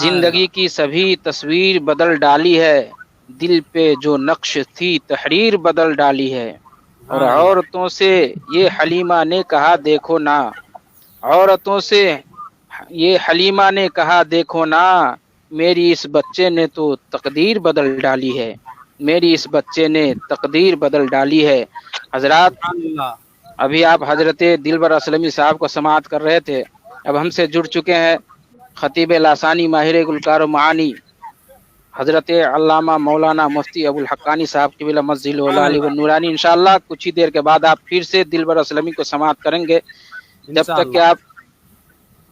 زندگی کی سبھی تصویر بدل ڈالی ہے، دل پہ جو نقش تھی تحریر بدل ڈالی ہے۔ اور عورتوں سے یہ حلیمہ نے کہا دیکھو نا، عورتوں سے یہ حلیمہ نے کہا دیکھو نا، میری اس بچے نے تو تقدیر بدل ڈالی ہے، میری اس بچے نے تقدیر بدل ڈالی ہے۔ حضرات، ابھی آپ حضرت دلبر اسلمی صاحب کو سماعت کر رہے تھے، اب ہم سے جڑ چکے ہیں خطیب لاسانی ماہر گلکار و معانی حضرت علامہ مولانا مفتی ابو الحقانی صاحب قبلہ مسجد علی و نورانی۔ انشاءاللہ کچھ ہی دیر کے بعد آپ پھر سے دلبر اسلمی کو سماعت کریں گے۔ جب تک کہ آپ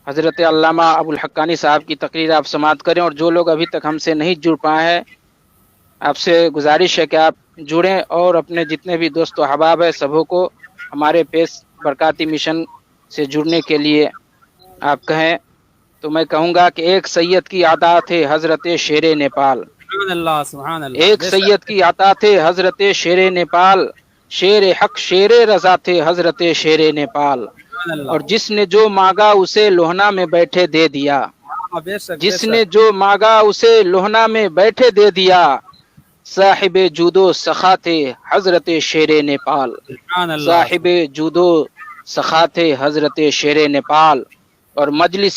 حضرت علامہ ابو الحقانی صاحب کی تقریر آپ سماعت کریں، اور جو لوگ ابھی تک ہم سے نہیں جڑ پائے ہیں، آپ سے گزارش ہے کہ آپ جڑیں اور اپنے جتنے بھی دوست و احباب ہیں سبوں کو ہمارے پیس برکاتی مشن سے جڑنے کے لیے آپ کہیں۔ تو میں کہوں گا کہ ایک سید کی عطا تھے حضرت شیر نیپال، ایک سید کی عطا تھے حضرت شیر نیپال، شیر حق شیر رضا تھے حضرت شیر نیپال۔ اور جس نے جو مانگا اسے لوہنا میں بیٹھے دے دیا، جس نے جو مانگا اسے لوہنا میں بیٹھے دے دیا، صاحب جودو سخا تھے حضرت شیر نیپال، صاحب جودو سخا تھے حضرت شیر نیپال۔ اور مجلس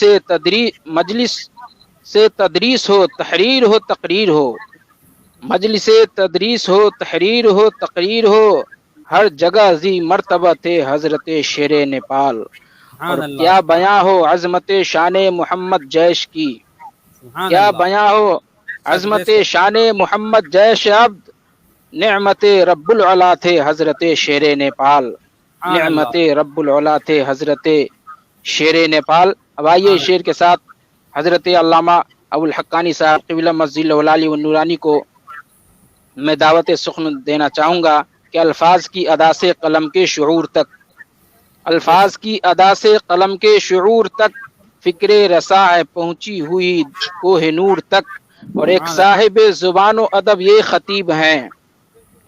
سے تدریس ہو تحریر ہو تقریر ہو، مجلس تدریس ہو تحریر ہو تقریر ہو، ہر جگہ ذی مرتبہ تھے حضرت شیر نیپال۔ اور کیا بیاں ہو عظمت شان محمد جیش کی، کیا بیاں ہو عظمت شان محمد جیش عبد، نعمت رب العلا تھے حضرت شیر نیپال، نعمت رب العلا تھے حضرت شیر نیپال۔ اب آئیے شیر کے ساتھ حضرت علامہ ابو الحقانی صاحب قبلہ مسجد علی و نورانی کو میں دعوت سخن دینا چاہوں گا کہ الفاظ کی ادا سے قلم کے شعور تک، الفاظ کی ادا سے قلم کے شعور تک، فکر رسا ہے پہنچی ہوئی کوہ نور تک۔ اور ایک صاحب زبان و ادب یہ خطیب ہیں،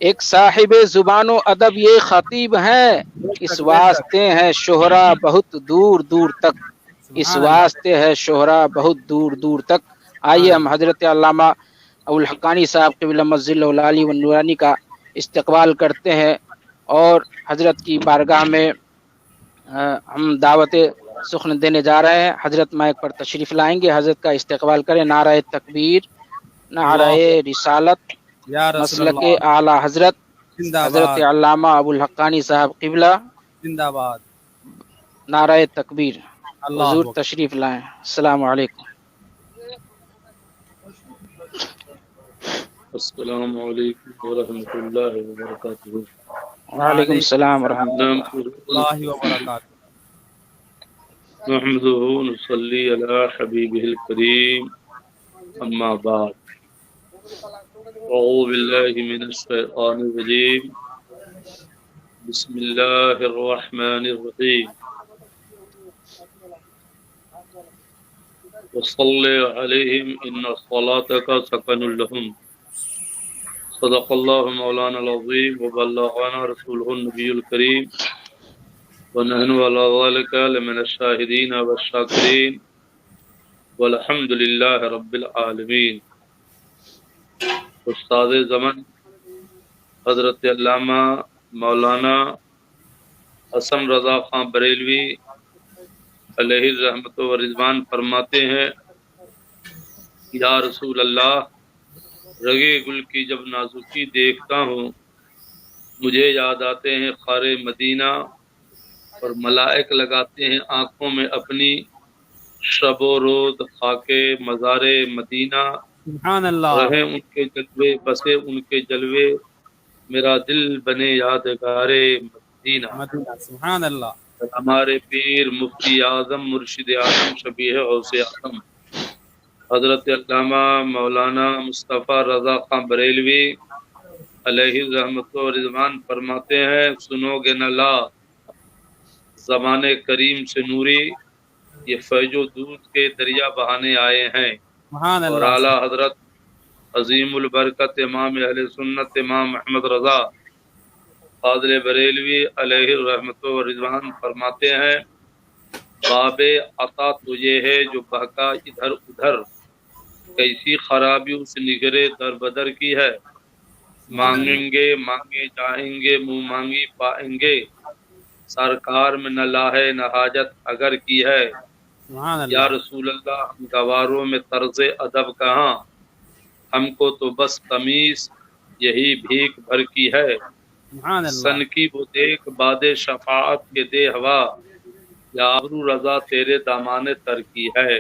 ایک صاحب زبان و ادب یہ خطیب ہیں، اس واسطے ہیں شہرا بہت دور دور تک، اس واسطے ہے شہرا بہت دور دور تک۔ آئیے ہم حضرت علامہ ابو الحقانی صاحب قبلہ مسجد علی و نورانی کا استقبال کرتے ہیں، اور حضرت کی بارگاہ میں ہم دعوت سخن دینے جا رہے ہیں۔ حضرت مائک پر تشریف لائیں گے، حضرت کا استقبال کریں۔ نعرہ تکبیر، نعرہ رسالت، مسلک اعلی حضرت حضرت علامہ ابو الحقانی صاحب قبلہ زندہ باد، نعرہ تکبیر۔ حضور تشریف لائیں۔ السلام علیکم۔ السلام علیکم ورحمۃ اللہ وبرکاتہ۔ وعلیکم السلام ورحمۃ اللہ وبرکاتہ۔ نحمده ونصلي على حبيبه الكريم، اما بعد، اعوذ بالله من الشیطان الرجیم، بسم اللہ الرحمن الرحیم، وصل علیہم ان صلاتک سکن لہم، صدق اللہ مولانا العظیم وبلغنا رسولہ النبی الکریم، ونحن على ذلك لمن الشاہدین والشاکرین، والحمد للہ رب العالمین۔ استاد زمن حضرت علامہ مولانا حسن رضا خان بریلوی علیہ الرحمت و رضوان فرماتے ہیں، یا رسول اللہ، رگے گل کی جب نازکی دیکھتا ہوں، مجھے یاد آتے ہیں خار مدینہ، اور ملائک لگاتے ہیں آنکھوں میں اپنی، شب و روز خاک مزار مدینہ، سبحان اللہ، رہے ان کے جلوے بسے ان کے جلوے، میرا دل بنے یادگار مدینہ۔ سبحان اللہ۔ ہمارے پیر مفتی اعظم مرشد اعظم شبیہ غوث اعظم حضرت علامہ مولانا مصطفیٰ رضا خان بریلوی علیہ الرحمت و رضوان فرماتے ہیں، سنو گے نہ لا زبان کریم سے نوری، یہ فیض و دودھ کے دریا بہانے آئے ہیں۔ سبحان اور اللہ۔ اعلیٰ حضرت عظیم البرکت امام اہل سنت امام محمد رضا فاضل بریلوی علیہ الرحمت و رضوان فرماتے ہیں، باب عطا تو یہ ہے جو بہکا ادھر ادھر، کیسی خرابیوں سے نگرے در بدر کی ہے، مانگیں گے مانگے جائیں گے منہ مانگی پائیں گے، سرکار میں نہ لاہے نہ حاجت اگر کی ہے، سبحان یا اللہ، رسول اللہ ہم گواروں میں طرز ادب کہاں، ہم کو تو بس تمیز یہی بھیک بھر کی ہے، سبحان اللہ، سن کی وہ دیکھ باد شفاعت کے دے ہوا، یا ابرو رضا تیرے دامان تر کی ہے،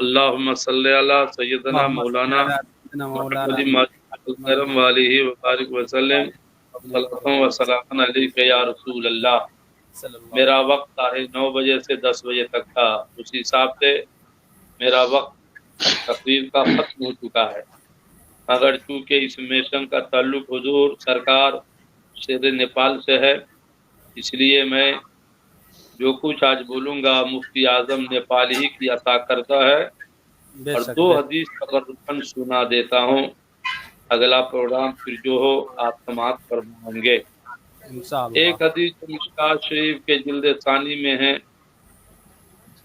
اللہم صلی علی سیدنا اللہم صل مولانا علی سیدنا مولانا محمد کرم والیہ وبارک وسلم، صلاۃ و سلام علیک یا رسول اللہ۔ صلی اللہ میرا وقت 9:30 بجے سے 10 بجے تک تھا، اس حساب سے میرا وقت تقریر کا ختم ہو چکا ہے، مگر چونکہ اس میشن کا تعلق حضور سرکار شیر نیپال سے ہے، اس لیے میں جو کچھ آج بولوں گا مفتی اعظم نیپال ہی کی عطا کرتا ہے، بے اور شک 2 حدیث تقرباً سنا دیتا ہوں، اگلا پروگرام پھر جو ہو آپ سماعت فرمائیں گے۔ انشاءاللہ۔ ایک حدیث مشکات شریف کے جلد ثانی میں ہے،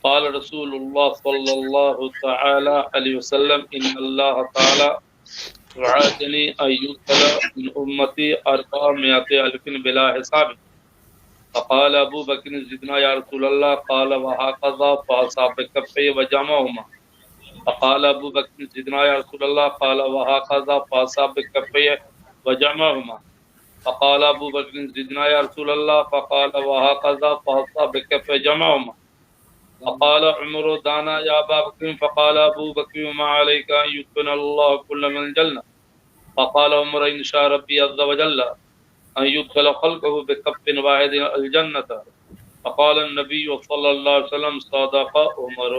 قال رسول اللہ صلی اللہ تعالی علیہ وسلم ان اللہ تعالی وعدنی ان یدخل من امتی 400,000 بلا حساب، فقال ابو بکر زدنا یا رسول اللہ، قال وهكذا فاصاب بکفی وجمعهما، فقال ابو بکر زدنا یا رسول اللہ، قال وهكذا فاصاب بکفی وجمعهما، فقال ابو بکر زدنا یا رسول اللہ، فقال وهكذا فاصاب بکفی جمعهما، فقال عمر دانا یا ابا بکر، فقال ابو بکر ما علیک ان یدخل اللہ کل من الجنہ، فقال عمر ان شاء ربی عز وجل ان يدخل خلقه بكف واحد الجنة، فقال النبي صلى الله عليه وسلم صدق عمر۔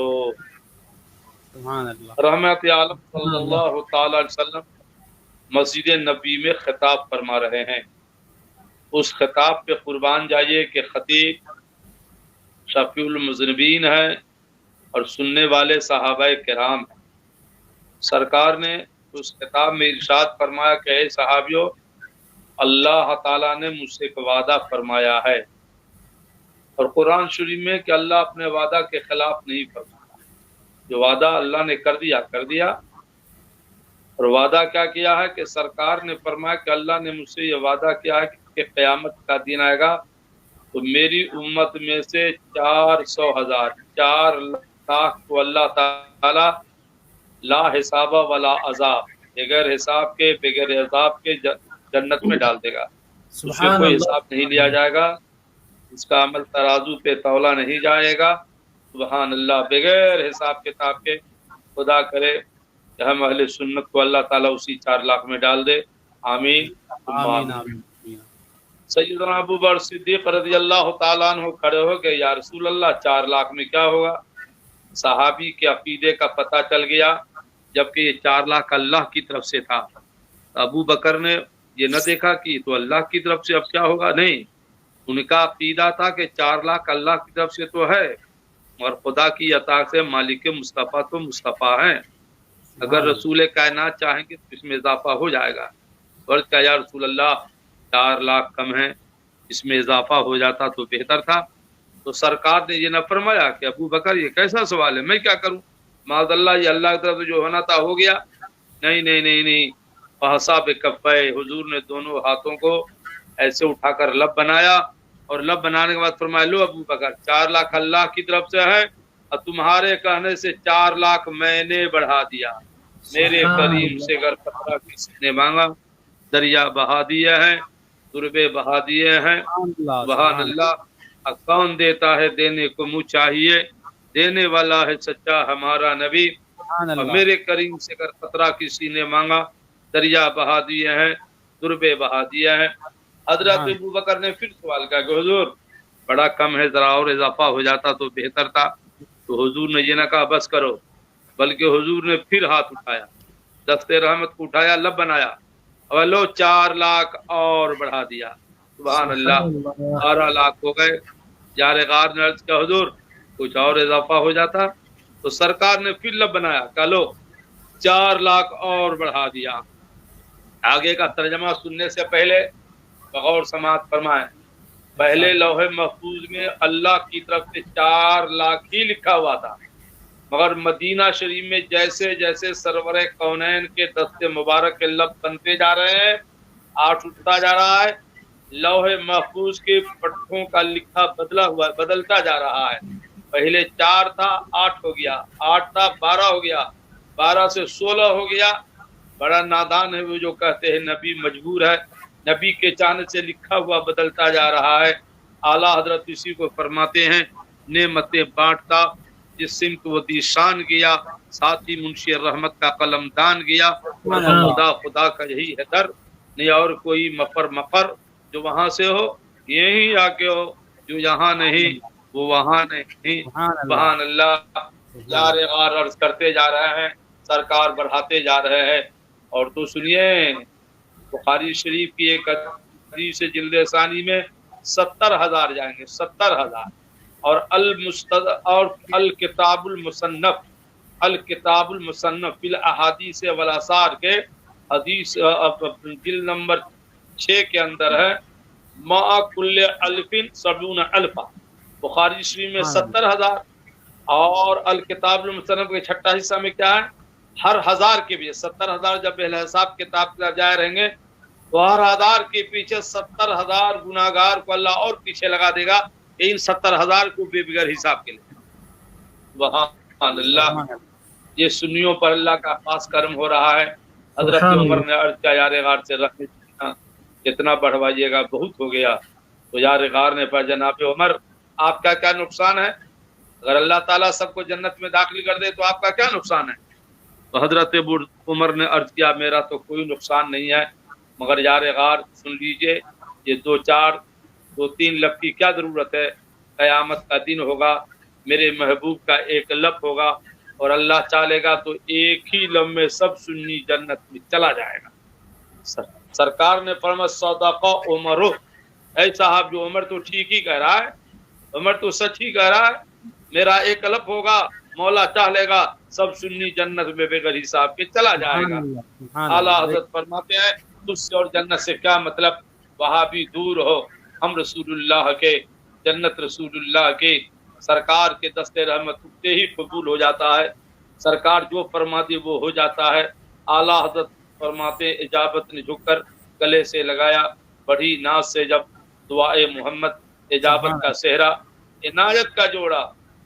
سبحان اللہ، رحمت عالم صلی اللہ تعالی علیہ وسلم مسجد نبی میں خطاب فرما رہے ہیں، اس خطاب پہ قربان جائیے کہ خطیب شفیع المذنبین ہے اور سننے والے صحابہ کرام ہیں۔ سرکار نے اس خطاب میں ارشاد فرمایا کہ اے صحابیوں، اللہ تعالیٰ نے مجھ سے ایک وعدہ فرمایا ہے، اور قرآن شریف میں کہ اللہ اپنے وعدہ کے خلاف نہیں فرماتا، جو وعدہ اللہ نے کر دیا، اور وعدہ کیا کیا ہے کہ سرکار نے فرمایا کہ اللہ نے مجھ سے یہ وعدہ کیا ہے کہ قیامت کا دن آئے گا تو میری امت میں سے 400,000 لاکھ کو اللہ تعالیٰ لا حساب ولا عذاب، بغیر حساب کے بغیر عذاب کے جنت میں ڈال دے گا، اس سے کوئی حساب نہیں لیا جائے گا، اس کا عمل ترازو پہ تولا نہیں جائے گا۔ سبحان اللہ، بغیر حساب کتاب کے خدا کرے کہ ہم اہل سنت کو اللہ تعالیٰ اسی 4 لاکھ میں ڈال دے، آمین آمین آمین۔ آمین۔ سیدنا ابو بکر صدیق رضی اللہ تعالیٰ عنہ کھڑے ہو گئے، یا رسول اللہ 4 لاکھ میں کیا ہوگا؟ صحابی کے عقیدے کا پتہ چل گیا، جبکہ یہ 4 لاکھ اللہ کی طرف سے تھا۔ ابو بکر نے یہ نہ دیکھا کہ تو اللہ کی طرف سے اب کیا ہوگا، نہیں، ان کا عقیدہ تھا کہ 4 لاکھ اللہ کی طرف سے تو ہے، اور خدا کی عطا سے مالک مصطفیٰ تو مصطفیٰ ہیں، اگر رسول کائنات چاہیں گے تو اس میں اضافہ ہو جائے گا، اور کہا یا رسول اللہ 4 لاکھ کم ہیں، اس میں اضافہ ہو جاتا تو بہتر تھا۔ تو سرکار نے یہ نہ فرمایا کہ ابو بکر یہ کیسا سوال ہے، میں کیا کروں، معاذ اللہ یہ اللہ کی طرف سے جو ہونا تھا ہو گیا، نہیں نہیں نہیں نہیں، فحساب کفے، حضور نے دونوں ہاتھوں کو ایسے اٹھا کر لب بنایا، اور لب بنانے کے بعد فرمایا لو ابو بکر 4 لاکھ اللہ کی طرف سے ہے، اور تمہارے کہنے سے 4 لاکھ میں نے بڑھا دیا، میرے کریم سے اگر قطرہ کسی نے مانگا دریا بہا دیے ہیں، تربے بہا دیے ہیں، سبحان اللہ۔ کون دیتا ہے دینے کو منہ چاہیے، دینے والا ہے سچا ہمارا نبی، اور میرے کریم سے اگر قطرہ کسی نے مانگا دریا بہا دیے ہیں، تربے بہا دیے ہیں۔ حضرت ابو بکر نے پھر سوال کیا کہ حضور بڑا کم ہے، ذرا اور اضافہ ہو جاتا تو بہتر تھا، تو حضور نے یہ نہ کہا بس کرو، بلکہ حضور نے پھر ہاتھ اٹھایا، دست رحمت کو اٹھایا، لب بنایا، اور لو 4 لاکھ اور بڑھا دیا، سبحان اللہ، 12 لاکھ ہو گئے۔ یار غار نے عرض کیا حضور کچھ اور اضافہ ہو جاتا، تو سرکار نے پھر لب بنایا کہ لو 4 لاکھ اور بڑھا دیا۔ آگے کا ترجمہ سننے سے پہلے بغور سماعت فرمائیں، پہلے لوح محفوظ میں اللہ کی طرف سے 4 لاکھ ہی لکھا ہوا تھا، مگر مدینہ شریف میں جیسے جیسے سرور کونین کے دست مبارک کے لب بنتے جا رہے ہیں 8 اٹھتا جا رہا ہے، لوح محفوظ کے پٹھوں کا لکھا بدلتا جا رہا ہے. پہلے 4 تھا 8 ہو گیا، 8 تھا 12 ہو گیا، 12 سے 16 ہو گیا. بڑا نادان ہے وہ جو کہتے ہیں نبی مجبور ہے. نبی کے چاند سے لکھا ہوا بدلتا جا رہا ہے. اعلیٰ حضرت اسی کو فرماتے ہیں نعمتیں بانٹتا جس سمت وہ دیشان گیا، ساتھی منشی رحمت کا قلم دان گیا. خدا کا یہی ہے در، نہیں اور کوئی مفر جو وہاں سے ہو یہی آ کے ہو، جو یہاں نہیں وہ وہاں نہیں. سبحان اللہ. یار غار عرض کرتے جا رہے ہیں، سرکار بڑھاتے جا رہے ہیں. اور تو سنیے بخاری شریف کی ایک حدیث جلد ثانی میں 70,000 جائیں گے، 70,000. اور الکتاب المصنف فی الاحادیث والاثار کے حدیث جلد نمبر 6 کے اندر ہے ما کل الف 70,000. بخاری شریف میں 70,000 اور الکتاب المصنف کے چھٹا حصہ میں کیا ہے؟ ہر 1000 کے بھی 70,000 جب حساب کتاب کا جائے رہیں گے تو ہر 1000 کے پیچھے 70,000 گناہگار کو اللہ اور پیچھے لگا دے گا ان 70,000 کو بے بغیر حساب کے لیے. سبحان اللہ. یہ سنیوں پر اللہ کا خاص کرم ہو رہا ہے. حضرت عمر نے عرض کیا یار غار سے رکھ کتنا بڑھوائیے گا، بہت ہو گیا. تو یار غار نے پر جناب عمر آپ کا کیا نقصان ہے؟ اگر اللہ تعالیٰ سب کو جنت میں داخل کر دے تو آپ کا کیا نقصان ہے؟ تو حضرت عمر نے عرض کیا میرا تو کوئی نقصان نہیں ہے، مگر یار غار سن لیجئے یہ 2-3 لب کی کیا ضرورت ہے؟ قیامت کا دن ہوگا، میرے محبوب کا ایک لب ہوگا اور اللہ چاہے گا تو ایک ہی لب میں سب سنی جنت میں چلا جائے گا. سرکار نے فرمایا صدق عمر. اے صاحب جو عمر تو ٹھیک ہی کہہ رہا ہے، عمر تو سچ ہی کہہ رہا ہے. میرا ایک لب ہوگا، مولا چاہ لے گا سب سنی جنت میں بغیر حساب کے چلا جائے گا. اعلیٰ حضرت فرماتے ہیں تجھ سے اور جنت سے کیا مطلب، وہاں بھی دور ہو، ہم رسول اللہ کے جنت رسول اللہ کے سرکار کے دست رحمت اٹھتے ہی قبول ہو جاتا ہے. سرکار جو فرماتے وہ ہو جاتا ہے. اعلیٰ حضرت فرماتے اجابت نے جھک کر گلے سے لگایا، بڑی ناز سے جب دعائے محمد اجابت کا صحرا عنایت کا جوڑا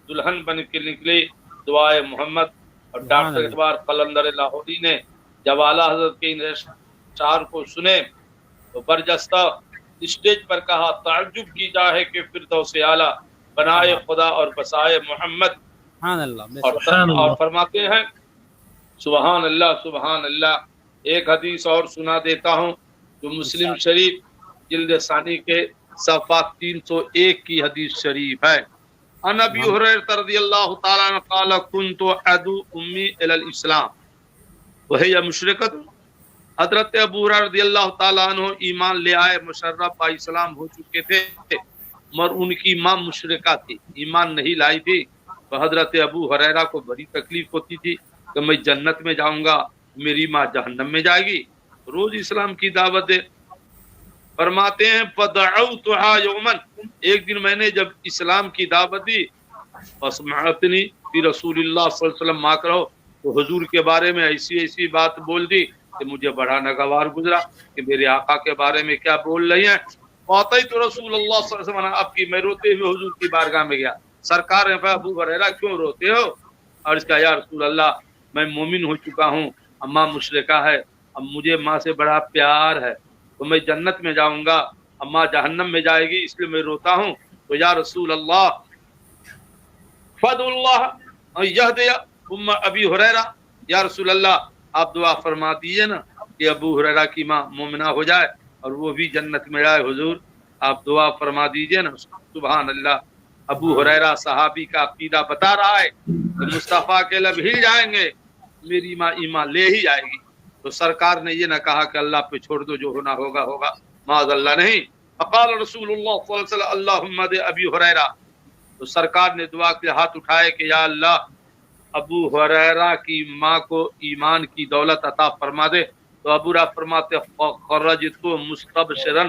دلہن بن کے نکلے دعائے محمد. اور ڈاکٹر اقبال قلندر لاہوری نے جب اعلیٰ حضرت کے ان اشعار کو سنے تو برجستہ اسٹیج پر کہا تعجب کی جائے کہ فردوس اعلیٰ بنائے خدا اور بسائے محمد. اور فرماتے ہیں سبحان اللہ سبحان اللہ. ایک حدیث اور سنا دیتا ہوں جو مسلم شریف جلد ثانی کے صفحہ 301 کی حدیث شریف ہے. ان ابی ہریرہ رضی اللہ تعالی عنہ قال كنت ادعو امی الی الاسلام وہی مشرکۃ. حضرت ابو ہریرہ رضی اللہ تعالی عنہ ایمان لے آئے، مشرف با اسلام ہو چکے تھے، مگر ان کی ماں مشرکہ تھی، ایمان نہیں لائی تھی. تو حضرت ابو ہریرہ کو بڑی تکلیف ہوتی تھی کہ میں جنت میں جاؤں گا، میری ماں جہنم میں جائے گی. روز اسلام کی دعوت دے. فرماتے ہیں فدعوتها یوما، ایک دن میں نے جب اسلام کی دعوت دی فسمعتنی فی رسول اللہ صلی اللہ علیہ وسلم ما کرو، تو حضور کے بارے میں ایسی بات بول دی کہ مجھے بڑا ناگوار گزرا کہ میرے آقا کے بارے میں کیا بول رہی ہیں. فاتیت رسول اللہ صلی اللہ علیہ وسلم، اب کی میں روتے ہوئے حضور کی بارگاہ میں گیا. سرکار نے فرمایا ابو ہریرہ کیوں روتے ہو؟ عرض کیا یا رسول اللہ میں مومن ہو چکا ہوں، اماں مشرکہ ہے، اب مجھے ماں سے بڑا پیار ہے، تو میں جنت میں جاؤں گا، اماں جہنم میں جائے گی، اس لیے میں روتا ہوں. تو یا رسول اللہ فدع اللہ یہدی ام ابی ہریرہ، یا رسول اللہ آپ دعا فرما دیجئے نا کہ ابو ہریرہ کی ماں مومنہ ہو جائے اور وہ بھی جنت میں جائے. حضور آپ دعا فرما دیجئے نا. سبحان اللہ. ابو ہریرہ صحابی کا عقیدہ بتا رہا ہے کہ مصطفیٰ کے لب ہل جائیں گے میری ماں ایمان لے ہی جائے گی. تو سرکار نے یہ نہ کہا کہ اللہ پہ چھوڑ دو، جو ہونا ہوگا ہوگا، معاذ اللہ نہیں. فقال رسول اللہ صلی اللہ علیہ وسلم اللہم دے ابی ہریرہ. تو سرکار نے دعا کے ہاتھ اٹھائے کہ یا اللہ ابو ہریرہ کی ماں کو ایمان کی دولت عطا فرما دے. تو ابو ہریرہ فرماتے خرجت مستبشرا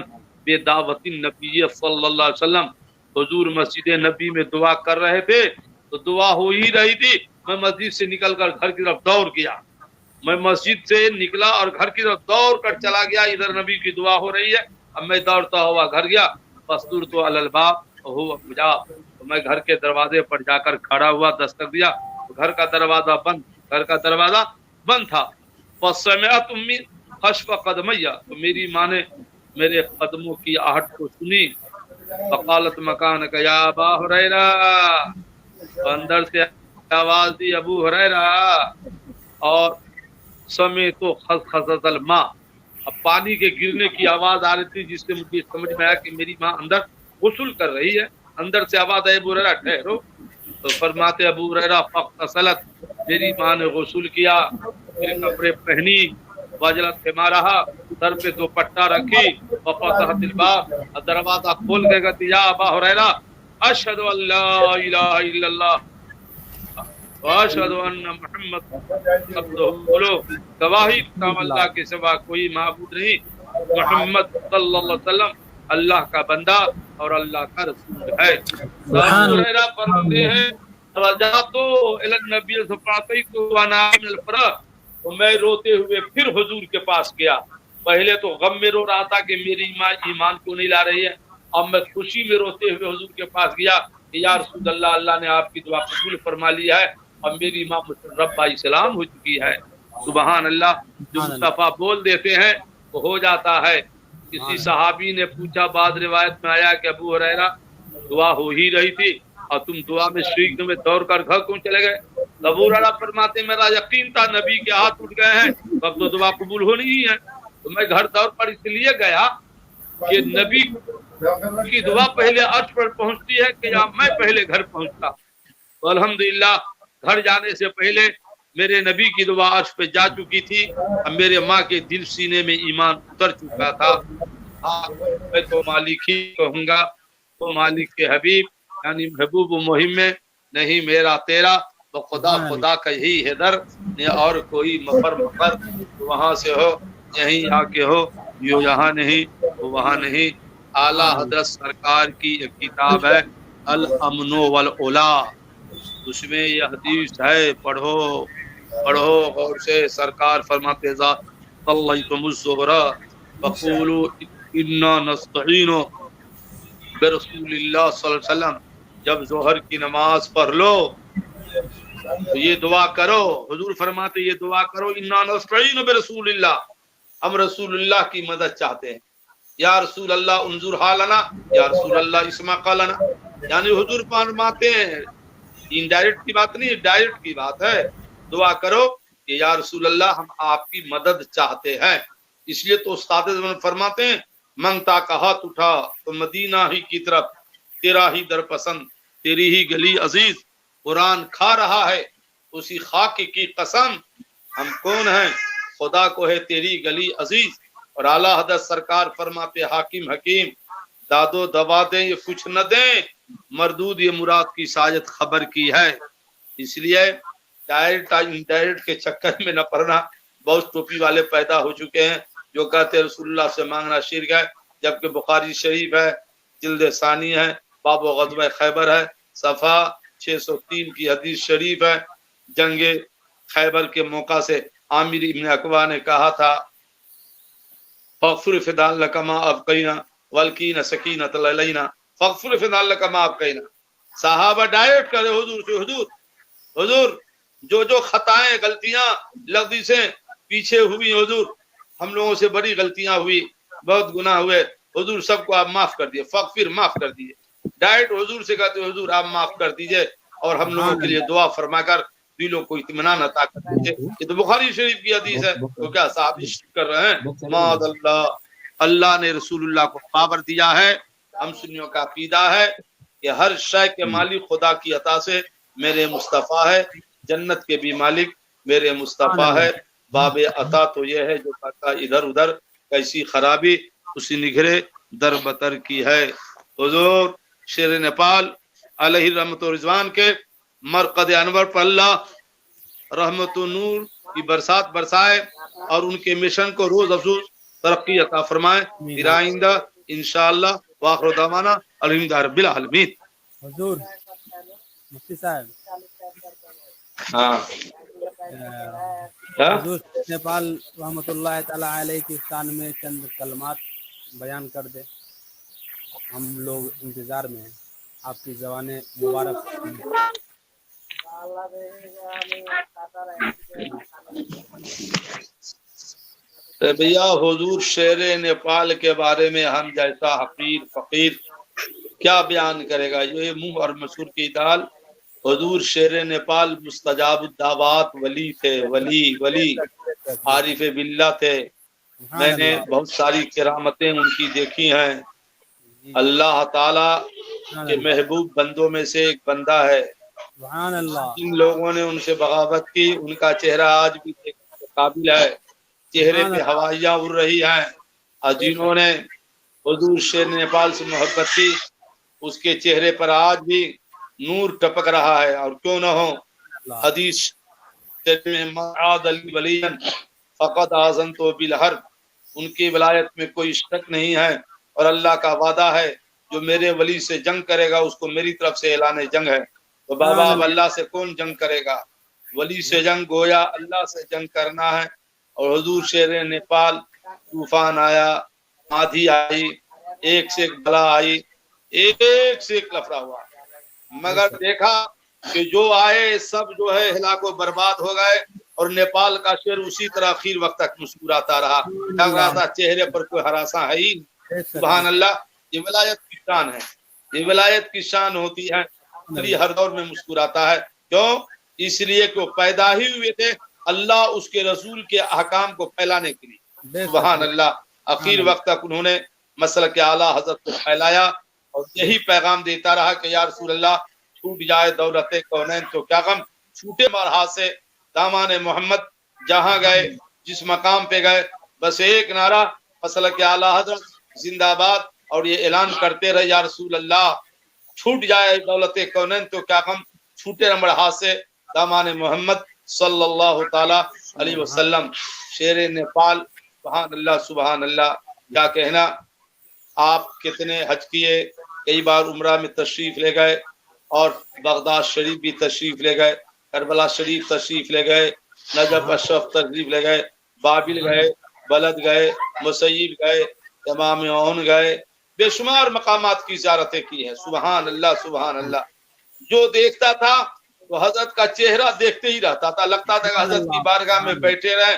بدعوت النبی صلی اللہ علیہ وسلم. حضور مسجد نبی میں دعا کر رہے تھے تو دعا ہو ہی رہی تھی میں مسجد سے نکل کر گھر کی طرف دوڑ گیا. میں مسجد سے نکلا اور گھر کی طرف دوڑ کر چلا گیا. ادھر نبی کی دعا ہو رہی ہے. اب میں دوڑتا ہوا گھر گیا. فاسترت علی الباب وهو مجاب. تو میں گھر کے دروازے پر جا کر کھڑا ہوا, دستک دیا. گھر کا دروازہ بند تھا. فسمعت امي خشف قدمی. تو میری ماں نے میرے قدموں کی آہٹ کو سنی. فقالت مکانک یا ابا ہریرہ. اندر سے آواز دی ابو ہریرہ. اور سمعت خزخزۃ الماء. اب پانی کے گرنے کی آواز آ رہی تھی, جس سے مجھے سمجھ میں آیا کہ میری ماں اندر غسل کر رہی ہے. اندر سے آواز آئی ابو ہریرہ ٹھہرو. تو فرماتے ابو ہریرہ فاغتسلت. میری ماں نے غسل کیا, میرے کپڑے پہنی, وجلت حمارہا, سر پہ دوپٹہ رکھی, وفتحت الباب, دروازہ کھول کے کہتی یا ابا ہریرہ اشہد ان لا الہ الا اللہ واشہد ان محمد عبدہ ورسولہ. گواہی اللہ کے سوا کوئی معبود نہیں, محمد صلی اللہ علیہ وسلم اللہ کا بندہ اور اللہ کا رسول ہے. ابو ہریرہ فرماتے ہیں رجعت الی النبی صلی اللہ علیہ وسلم وانا من الفرح. تو میں روتے ہوئے پھر حضور کے پاس گیا. پہلے تو غم میں رو رہا تھا کہ میری ماں ایمان کیوں نہیں لا رہی ہے. اب میں خوشی میں روتے ہوئے حضور کے پاس گیا کہ یا رسول اللہ, اللہ نے آپ کی دعا قبول فرما لی ہے اور میری ماں رب اسلام ہو چکی ہے. سبحان اللہ. جو مصطفیٰ بول دیتے ہیں وہ ہو جاتا ہے. کسی صحابی نے پوچھا, بعض روایت میں آیا کہ ابو ہریرہ دعا ہو ہی رہی تھی اور تم دعا میں شریک میں دوڑ کر گھر کیوں چلے گئے؟ ابو ہریرہ فرماتے میرا یقین تھا نبی کے ہاتھ اٹھ گئے ہیں, اب تو دعا قبول ہونی ہی ہے. تو میں گھر دوڑ پر اس لیے گیا کہ نبی کی دعا پہلے عرش پر پہنچتی ہے کہ یا میں پہلے گھر پہنچتا. تو الحمدللہ گھر جانے سے پہلے میرے نبی کی دعا عرش پہ جا چکی تھی اور میرے ماں کے دل سینے میں ایمان اتر چکا تھا. میں تو مالک ہی کہوں گا, تو مالک کے حبیب یعنی محبوب مہم میں نہیں میرا تیرا, تو خدا خدا کا ہی ہے در, اور کوئی مفر وہاں سے ہو یہیں آ کے ہو, یوں یہاں نہیں وہ وہاں نہیں. اعلیٰ حضرت سرکار کی ایک کتاب ہے الامن والعلا, اس میں یہ حدیث ہے, پڑھو غور سے. سرکار فرماتے صلیتم الظہر فقولوا انا نستعین برسول اللہ صلی اللہ علیہ وسلم. جب ظہر کی نماز پڑھ لو تو یہ دعا کرو. حضور فرماتے یہ دعا کرو انا نستعین برسول اللہ, ہم رسول اللہ کی مدد چاہتے ہیں. یا رسول اللہ انظر حالنا, یا رسول اللہ اسمع قالنا. یعنی حضور فرماتے ہیں انڈائریکٹ کی بات نہیں, ڈائریکٹ کی بات ہے. دعا کرو کہ یا رسول اللہ ہم آپ کی مدد چاہتے ہیں. اس لیے تو استاد فرماتے ہیں منگتا کا ہاتھ اٹھا تو مدینہ ہی کی طرف, تیرا ہی در پسند, تیری ہی گلی عزیز. قرآن کھا رہا ہے اسی خاک کی قسم, ہم کون ہیں خدا کو ہے تیری گلی عزیز. اور اعلیٰ حضرت سرکار فرماتے حاکم حکیم داد و دوا دیں یہ کچھ نہ دیں, مردود یہ مراد کی ساجت خبر کی ہے. اس لیے ڈائریکٹ انڈائریکٹ کے چکر میں نہ پڑنا. بہت ٹوپی والے پیدا ہو چکے ہیں جو کہتے ہیں رسول اللہ سے مانگنا شرک ہے, جبکہ بخاری شریف ہے, جلد ثانی ہے, باب و غزوہ خیبر ہے, صفحہ 603 کی حدیث شریف ہے. جنگ خیبر کے موقع سے عامر ابن اقوا نے کہا تھا فغفر فدان لک ما ابقینا والکین سکینۃ علینا, فغفر فدان لک ما ابقینا. صحابہ ڈائریکٹ کرے حضور سے, حضور جو خطائیں غلطیاں لفظی سے پیچھے ہوئی, حضور ہم لوگوں سے بڑی غلطیاں ہوئی, بہت گناہ ہوئے, حضور سب کو آپ معاف کر دیے, فغفر معاف کر دیجیے. ڈائریکٹ حضور سے کہتے حضور آپ معاف کر دیجئے اور ہم لوگوں کے لیے دعا فرما کر دلوں کو اطمینان عطا کر دیجئے. یہ تو بخاری شریف کی حدیث ہے. تو کیا صاحب کر رہے ہیں؟ ماد اللہ, اللہ نے رسول اللہ کو پاور دیا ہے. ہم سنیوں کا عقیدہ ہے کہ ہر شے کے مالک خدا کی عطا سے میرے مصطفیٰ ہے, جنت کے بھی مالک میرے مصطفیٰ ہے. باب عطا تو یہ ہے جو کہتا ادھر ادھر کیسی خرابی اسی نگھرے در بتر کی ہے. حضور شیر نیپال علیہ رحمت و رضوان کے مرقد انور پر اللہ رحمت و نور کی برسات برسائے اور ان کے مشن کو روز افزوز ترقی عطا فرمائے. پھر آئندہ انشاءاللہ واخر دعوانا الحمدللہ رب العالمین. حضور مفتی صاحب ہاں کیا حضور نیپال رحمۃ اللہ تعالی علیہ کی شان میں چند کلمات بیان کر دے، ہم لوگ انتظار میں ہیں آپ کی زبان مبارک سننے۔ بھیا حضور شیر نیپال کے بارے میں ہم جیسا حقیر فقیر کیا بیان کرے گا؟ یہ منہ اور مسور کی دال۔ حضور شیر نیپال مستجاب الدعوات ولی تھے، ولی عارف باللہ تھے۔ میں نے بہت ساری کرامتیں ان کی دیکھی ہیں۔ اللہ تعالی کے محبوب بندوں میں سے ایک بندہ ہے۔ سبحان اللہ، جن لوگوں نے ان سے بغاوت کی ان کا چہرہ آج بھی دیکھنے کے قابل ہے، چہرے پہ ہوائیاں اڑ رہی ہیں۔ اور جنہوں نے حضور شیر نیپال سے محبت کی اس کے چہرے پر آج بھی نور ٹپک رہا ہے۔ اور کیوں نہ ہو، حدیث میں معاذ علی ولی فقط آزن تو بالحرب، ان کی ولایت میں کوئی شک نہیں ہے، اور اللہ کا وعدہ ہے جو میرے ولی سے جنگ کرے گا اس کو میری طرف سے اعلان جنگ ہے۔ تو بابا اب اللہ سے کون جنگ کرے گا؟ ولی سے جنگ گویا اللہ سے جنگ کرنا ہے۔ اور حضور شیر نیپال، طوفان آیا، آندھی آئی، ایک سے ایک بلا آئی، ایک سے ایک لفڑا ہوا، مگر دیکھا کہ جو آئے سب جو ہے ہلاک و برباد ہو گئے، اور نیپال کا شیر اسی طرح آخر وقت تک مسکراتا رہا، لگ رہا تھا چہرے پر کوئی ہراساں ہے ہی نہیں۔ سبحان اللہ، یہ ولایت کی شان ہے، یہ ولایت کی شان ہوتی ہے۔ ہر دور میں مسکراتا ہے، کیوں؟ اس لیے کہ وہ پیدا ہی ہوئے تھے اللہ اس کے رسول کے احکام کو پھیلانے کے لیے۔ سبحان اللہ، آخر وقت تک انہوں نے مسلک اعلیٰ حضرت کو پھیلایا، اور یہی پیغام دیتا رہا کہ یا رسول اللہ چھوٹ جائے دولت کونین تو کیا غم، چھوٹے مرحا سے دامان محمد جہاں گئے جس مقام پہ گئے بس ایک نعرہ مسلک اعلیٰ حضرت زندہ باد، اور یہ اعلان کرتے رہے یا رسول اللہ چھوٹ جائے دولت کونین تو کیا غم، چھوٹے نمبر ہاتھ سے دامان محمد صلی اللہ تعالی علیہ وسلم۔ شیر نیپال، سبحان اللہ سبحان اللہ، کیا کہنا۔ آپ کتنے حج کیے، کئی بار عمرہ میں تشریف لے گئے، اور بغداد شریف بھی تشریف لے گئے، کربلا شریف تشریف لے گئے، نجف اشرف تشریف لے گئے، بابل گئے، بلد گئے، مسیب گئے، امام عون گئے، بے شمار مقامات کی زیارتیں کی ہیں۔ سبحان اللہ سبحان اللہ، جو دیکھتا تھا تو حضرت کا چہرہ دیکھتے ہی رہتا تھا، لگتا تھا کہ حضرت کی بارگاہ میں بیٹھے رہیں،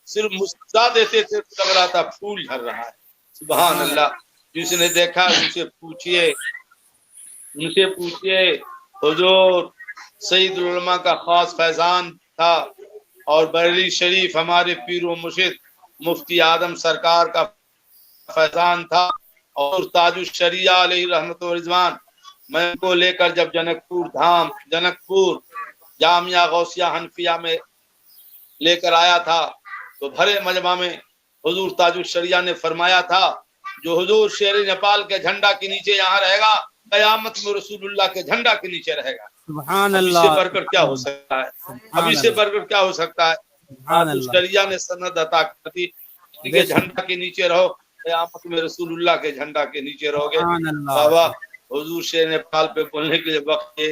صرف مسکرا دیتے تھے، لگ رہا تھا پھول جھڑ رہا ہے۔ سبحان اللہ، جس نے دیکھا ان سے پوچھئے حضور سید العلماء کا خاص فیضان تھا، اور بریلی شریف ہمارے پیر و مرشد مفتی اعظم سرکار کا فیضان تھا، اور تاج الشریعہ علیہ رحمت و رضوان میں کو لے کر جب جنک پور جامعہ غوثیہ حنفیہ میں لے کر آیا تھا تو بھرے مجمع میں حضور تاج الشریعہ نے فرمایا تھا جو حضور شیر نیپال کے جھنڈا کے نیچے یہاں رہے گا قیامت میں رسول اللہ کے جھنڈا کے نیچے رہے گا۔ سبحان اب اس اللہ، سے بڑھ کر کیا ہو سکتا ہے؟ اب اس سے بڑھ کر کیا ہو سکتا ہے؟ سبحان تاج اللہ، الشریعہ نے سند عطا کر دی کہ جھنڈا کے نیچے رہو، قیامت میں رسول اللہ کے جھنڈا کے نیچے رہو گے۔ سبحان اللہ، بابا حضور شیر نیپال پہ بولنے کے لیے وقت ہے،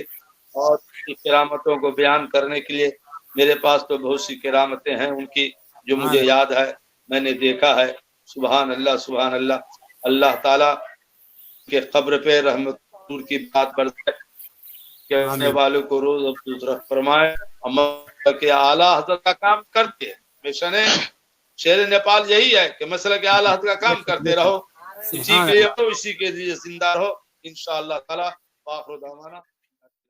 اور کرامتوں کو بیان کرنے کے لیے میرے پاس تو بہت سی کرامتیں ہیں ان کی جو مجھے یاد ہے، میں نے دیکھا ہے۔ سبحان اللہ سبحان اللہ، اللہ تعالیٰ کے قبر پہ رحمت کی بات برسائے، کہنے والوں کو روز افسوس فرمائے، عمل کے اعلیٰ حضرت کا کام کرتے ہیں۔ مشن شیر نیپال یہی ہے کہ مسلک اعلیٰ حضرت کا کام کرتے رہو، اسی کے لیے اسی کے لیے زندہ رہو، انشاءاللہ تعالیٰ۔ آخر دعوانا